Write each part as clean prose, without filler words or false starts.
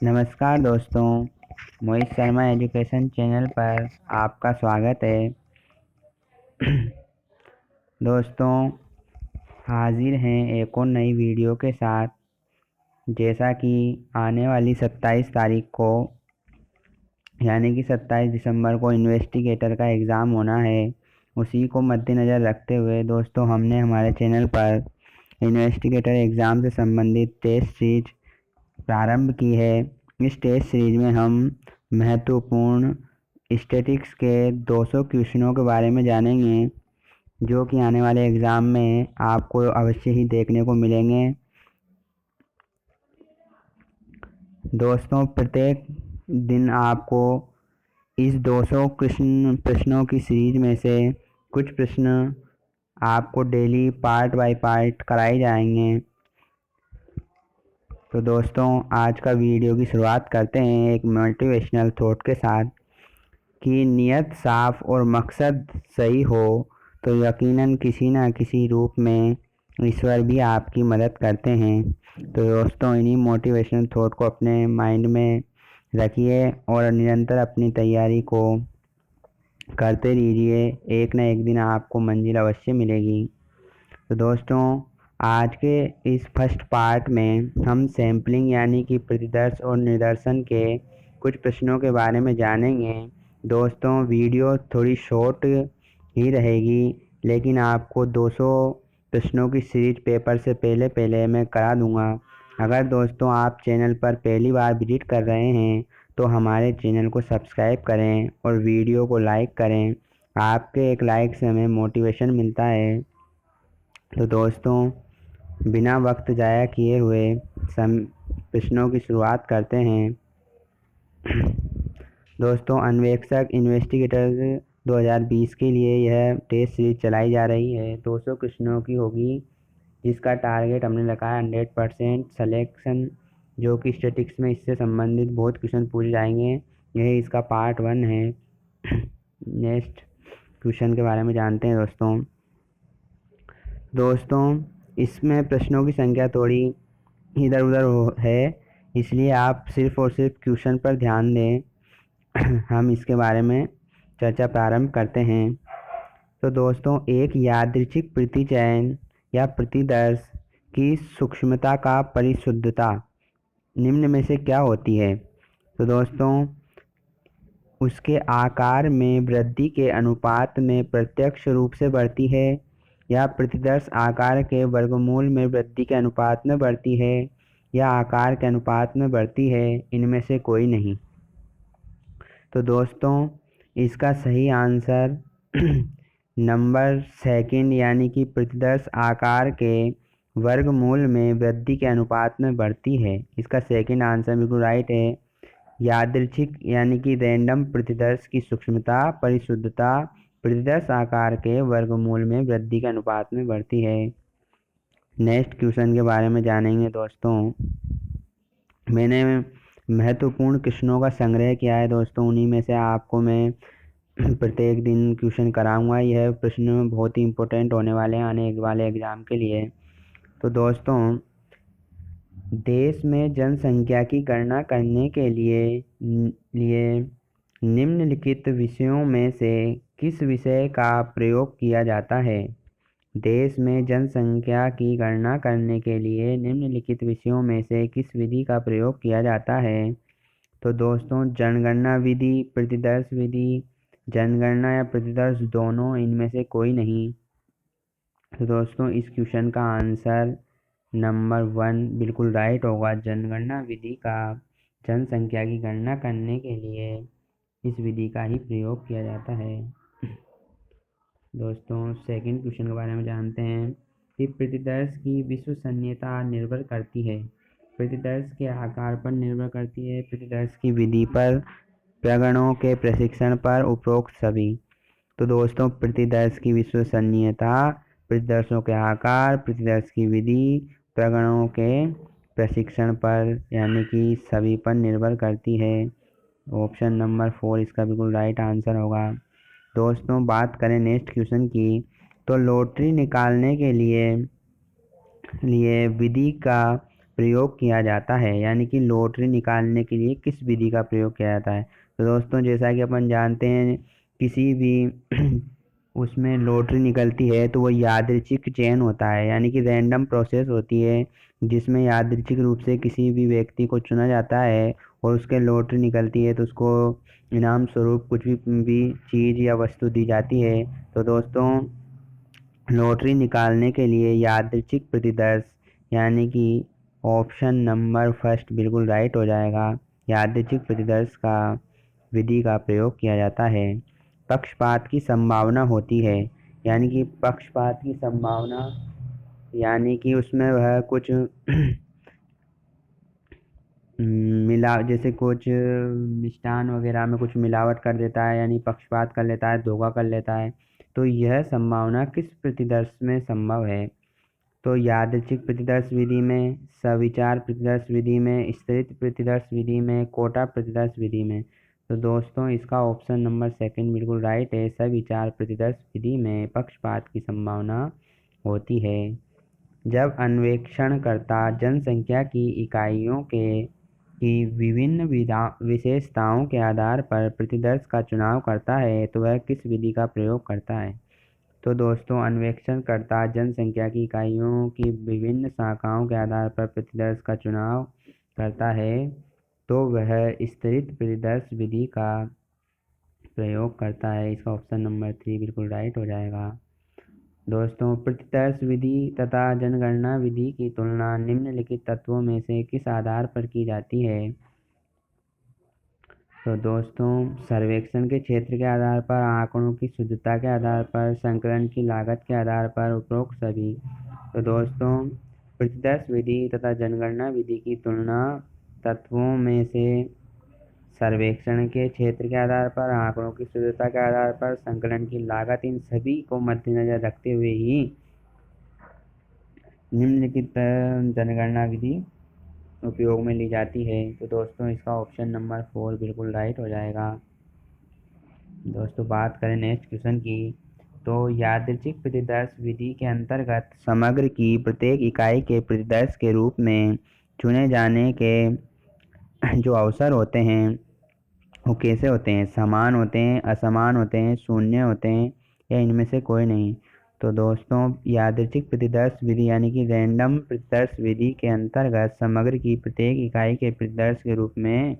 नमस्कार दोस्तों, Mohit Sharma education channel पर आपका स्वागत है। दोस्तों, हाजिर हैं एक और नई वीडियो के साथ। जैसा कि आने वाली 27 तारीख को यानी कि 27 दिसंबर को इन्वेस्टिगेटर का एग्ज़ाम होना है। उसी को मद्देनज़र रखते हुए दोस्तों हमने हमारे चैनल पर इन्वेस्टिगेटर एग्ज़ाम से संबंधित टेस्ट सीरीज प्रारंभ की है। इस टेस्ट सीरीज में हम महत्वपूर्ण स्टैटिस्टिक्स के 200 क्वेश्चनों के बारे में जानेंगे, जो कि आने वाले एग्ज़ाम में आपको अवश्य ही देखने को मिलेंगे। दोस्तों, प्रत्येक दिन आपको इस 200 प्रश्नों की सीरीज में से कुछ प्रश्न आपको डेली पार्ट बाय पार्ट कराए जाएंगे। तो दोस्तों, आज का वीडियो की शुरुआत करते हैं एक मोटिवेशनल थॉट के साथ कि नियत साफ और मकसद सही हो तो यकीनन किसी न किसी रूप में ईश्वर भी आपकी मदद करते हैं। तो दोस्तों, इन्हीं मोटिवेशनल थॉट को अपने माइंड में रखिए और निरंतर अपनी तैयारी को करते रहिए। एक न एक दिन आपको मंजिल अवश्य मिलेगी। तो दोस्तों, आज के इस फर्स्ट पार्ट में हम सैम्पलिंग यानी कि प्रतिदर्श और निदर्शन के कुछ प्रश्नों के बारे में जानेंगे। दोस्तों, वीडियो थोड़ी शॉर्ट ही रहेगी, लेकिन आपको 200 प्रश्नों की सीरीज पेपर से पहले मैं करा दूंगा। अगर दोस्तों आप चैनल पर पहली बार विजिट कर रहे हैं तो हमारे चैनल को सब्सक्राइब करें और वीडियो को लाइक करें। आपके एक लाइक से हमें मोटिवेशन मिलता है। तो दोस्तों, बिना वक्त ज़ाया किए हुए प्रश्नों की शुरुआत करते हैं। दोस्तों, अन्वेषक इन्वेस्टिगेटर 2020 के लिए यह टेस्ट सीरीज चलाई जा रही है। 200 प्रश्नों की होगी, जिसका टारगेट हमने रखा है 100% सलेक्शन, जो कि स्टैटिस्टिक्स में इससे संबंधित बहुत क्वेश्चन पूछे जाएंगे। यही इसका पार्ट 1 है। नेक्स्ट क्वेश्चन के बारे में जानते हैं। दोस्तों, इसमें प्रश्नों की संख्या थोड़ी इधर उधर है, इसलिए आप सिर्फ और सिर्फ क्वेश्चन पर ध्यान दें। हम इसके बारे में चर्चा प्रारंभ करते हैं। तो दोस्तों, एक यादृच्छिक प्रतिचयन या प्रतिदर्श की सूक्ष्मता का परिशुद्धता निम्न में से क्या होती है? तो दोस्तों, उसके आकार में वृद्धि के अनुपात में प्रत्यक्ष रूप से बढ़ती है, या प्रतिदर्श आकार के वर्गमूल में वृद्धि के अनुपात में बढ़ती है, या आकार के अनुपात में बढ़ती है। इनमें से कोई नहीं। तो दोस्तों, इसका सही आंसर नंबर सेकंड यानी कि प्रतिदर्श आकार के वर्गमूल में वृद्धि के अनुपात में बढ़ती है। इसका सेकंड आंसर बिल्कुल राइट है। यादृच्छिक यानी कि रैंडम प्रतिदर्श की सूक्ष्मता परिशुद्धता प्रतिदर्श आकार के वर्गमूल में वृद्धि के अनुपात में बढ़ती है। नेक्स्ट क्वेश्चन के बारे में जानेंगे। दोस्तों, मैंने महत्वपूर्ण क्वेश्चनों का संग्रह किया है। दोस्तों, उन्हीं में से आपको मैं प्रत्येक दिन क्वेश्चन कराऊंगा। यह प्रश्न बहुत ही इम्पोर्टेंट होने वाले हैं आने वाले एग्ज़ाम के लिए। तो दोस्तों, देश में जनसंख्या की गणना करने के लिए निम्नलिखित विषयों में से किस विषय का प्रयोग किया जाता है? देश में जनसंख्या की गणना करने के लिए निम्नलिखित विषयों में से किस विधि का प्रयोग किया जाता है? तो दोस्तों, जनगणना विधि, प्रतिदर्श विधि, जनगणना या प्रतिदर्श दोनों, इनमें से कोई नहीं। तो दोस्तों, इस क्वेश्चन का आंसर नंबर 1 बिल्कुल राइट होगा। जनगणना विधि का जनसंख्या की गणना करने के लिए इस विधि का ही प्रयोग किया जाता है। दोस्तों, सेकंड क्वेश्चन के बारे में जानते हैं कि प्रतिदर्श की विश्वसनीयता निर्भर करती है। प्रतिदर्श के आकार पर निर्भर करती है, प्रतिदर्श की विधि पर, प्रगणों के प्रशिक्षण पर, उपरोक्त सभी। तो दोस्तों, प्रतिदर्श की विश्वसनीयता प्रतिदर्शों के आकार, प्रतिदर्श की विधि, प्रगणों के प्रशिक्षण पर यानी कि सभी पर निर्भर करती है। ऑप्शन नंबर 4 इसका बिल्कुल राइट आंसर होगा। दोस्तों, बात करें नेक्स्ट क्वेश्चन की, तो लॉटरी निकालने के लिए विधि का प्रयोग किया जाता है, यानी कि लॉटरी निकालने के लिए किस विधि का प्रयोग किया जाता है। तो दोस्तों जैसा कि अपन जानते हैं किसी भी उसमें लॉटरी निकलती है तो वो यादृच्छिक चयन होता है, यानी कि रैंडम प्रोसेस होती है जिसमें यादृच्छिक रूप से किसी भी व्यक्ति को चुना जाता है और उसके लॉटरी निकलती है तो उसको इनाम स्वरूप कुछ भी चीज़ या वस्तु दी जाती है। तो दोस्तों लॉटरी निकालने के लिए यादृच्छिक प्रतिदर्श यानी कि ऑप्शन नंबर फर्स्ट बिल्कुल राइट हो जाएगा। यादृच्छिक प्रतिदर्श का विधि का प्रयोग किया जाता है। पक्षपात की संभावना होती है, यानी कि पक्षपात की संभावना यानी कि उसमें वह कुछ मिला जैसे कुछ मिष्ठान वगैरह में कुछ मिलावट कर देता है, यानी पक्षपात कर लेता है, धोखा कर लेता है। तो यह संभावना किस प्रतिदर्श में संभव है। तो यादृच्छिक प्रतिदर्श विधि में, सविचार प्रतिदर्श विधि में, स्तरित प्रतिदर्श विधि में, कोटा प्रतिदर्श विधि में। तो दोस्तों इसका ऑप्शन नंबर सेकंड बिल्कुल राइट है। सविचार प्रतिदर्श विधि में पक्षपात की संभावना होती है। जब अन्वेषणकर्ता जनसंख्या की इकाइयों की विभिन्न विशेषताओं के आधार पर प्रतिदर्श का चुनाव करता है तो वह किस विधि का प्रयोग करता है। तो दोस्तों अन्वेषणकर्ता जनसंख्या की इकाइयों की विभिन्न शाखाओं के आधार पर प्रतिदर्श का चुनाव करता है तो वह स्तरित प्रतिदर्श विधि का प्रयोग करता है। इसका ऑप्शन नंबर 3 बिल्कुल राइट हो जाएगा। दोस्तों प्रतिदर्श विधि तथा जनगणना विधि की तुलना निम्नलिखित तत्वों में से किस आधार पर की जाती है। तो दोस्तों सर्वेक्षण के क्षेत्र के आधार पर, आंकड़ों की शुद्धता के आधार पर, संकलन की लागत के आधार पर, उपरोक्त सभी। तो दोस्तों प्रतिदर्श विधि तथा जनगणना विधि की तुलना तत्वों में से सर्वेक्षण के क्षेत्र के आधार पर, आंकड़ों की शुद्धता के आधार पर, संकलन की लागत, इन सभी को मद्देनजर रखते हुए ही निम्नलिखित जनगणना विधि उपयोग में ली जाती है। तो दोस्तों इसका ऑप्शन नंबर 4 बिल्कुल राइट हो जाएगा। दोस्तों बात करें नेक्स्ट क्वेश्चन की, तो यादृच्छिक प्रतिदर्श विधि के अंतर्गत समग्र की प्रत्येक इकाई के प्रतिदर्श के रूप में चुने जाने के जो अवसर होते हैं वो कैसे होते हैं। समान होते हैं, असमान होते हैं, शून्य होते हैं या इनमें से कोई नहीं। तो दोस्तों यादृच्छिक प्रतिदर्श विधि यानी कि रैंडम प्रतिदर्श विधि के अंतर्गत समग्र की प्रत्येक इकाई के प्रतिदर्श के रूप में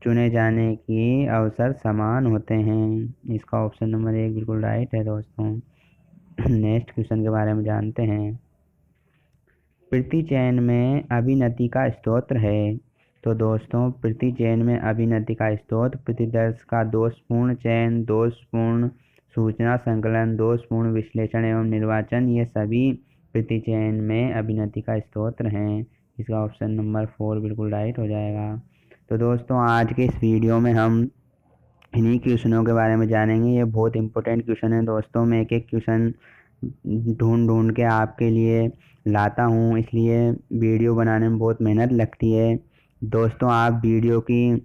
चुने जाने की अवसर समान होते हैं। इसका ऑप्शन नंबर 1 बिल्कुल राइट है। दोस्तों नेक्स्ट क्वेश्चन के बारे में जानते हैं। प्रति चयन में अभिनति का स्तोत्र है। तो दोस्तों प्रति चयन में अभिनति का स्रोत प्रतिदर्श का दोषपूर्ण चयन, दोषपूर्ण सूचना संकलन, दोषपूर्ण विश्लेषण एवं निर्वाचन, ये सभी प्रति चयन में अभिनति का स्रोत हैं। इसका ऑप्शन नंबर 4 बिल्कुल राइट हो जाएगा। तो दोस्तों आज के इस वीडियो में हम इन्हीं क्वेश्चनों के बारे में जानेंगे। ये बहुत इंपॉर्टेंट क्वेश्चन है दोस्तों। मैं एक एक क्वेश्चन ढूंढ के आपके लिए लाता हूँ, इसलिए वीडियो बनाने में बहुत मेहनत लगती है। दोस्तों आप वीडियो की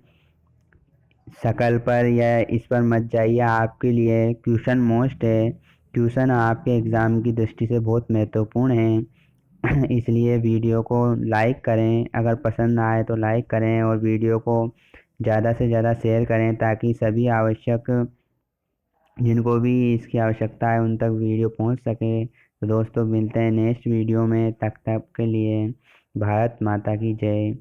शक्ल पर या इस पर मत जाइए, आपके लिए क्वेश्चन मोस्ट है। क्वेश्चन आपके एग्ज़ाम की दृष्टि से बहुत महत्वपूर्ण है। इसलिए वीडियो को लाइक करें, अगर पसंद आए तो लाइक करें और वीडियो को ज़्यादा से ज़्यादा शेयर करें ताकि सभी आवश्यक जिनको भी इसकी आवश्यकता है उन तक वीडियो पहुंच सके। तो दोस्तों मिलते हैं नेक्स्ट वीडियो में, तब तक के लिए भारत माता की जय।